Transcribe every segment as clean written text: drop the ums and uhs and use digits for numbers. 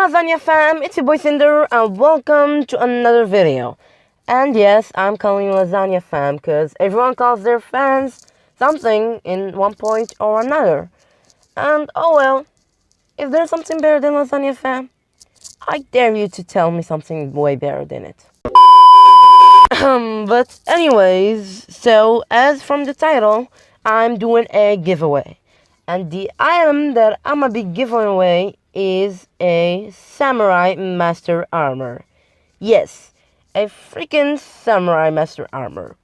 Lasagna fam, it's your boy Synder and welcome to another video. And yes, I'm calling you Lasagna fam because everyone calls their fans something in one point or another. And oh well, is there something better than Lasagna fam? I dare you to tell me something way better than it. But anyways, so as from the title, I'm doing a giveaway. And the item that I'm gonna be giving away is a Samurai Master Armor. Yes, a freaking Samurai Master Armor.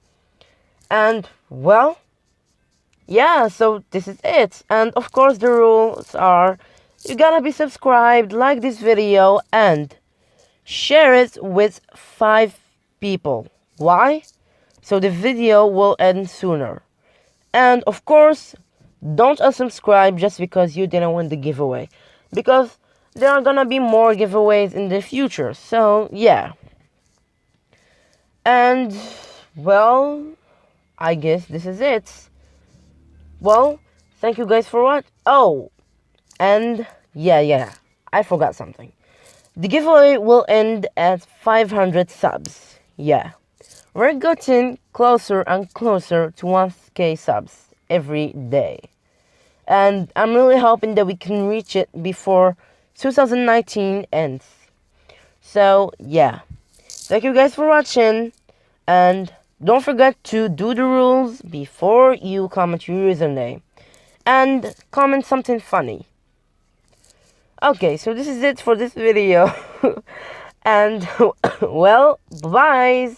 And, well, yeah, so this is it. And of course the rules are, you gotta be subscribed, like this video, and share it with 5 people. Why? So the video will end sooner. And of course, don't unsubscribe just because you didn't win the giveaway, because there are gonna be more giveaways in the future. So yeah, and well, I guess this is it. Well, thank you guys for what. Oh, and yeah, I forgot something. The giveaway will end at 500 subs. Yeah, we're getting closer and closer to 1k subs every day. And I'm really hoping that we can reach it before 2019 ends. So, yeah. Thank you guys for watching. And don't forget to do the rules before you comment your username. And comment something funny. Okay, so this is it for this video. And, well, bye-bye.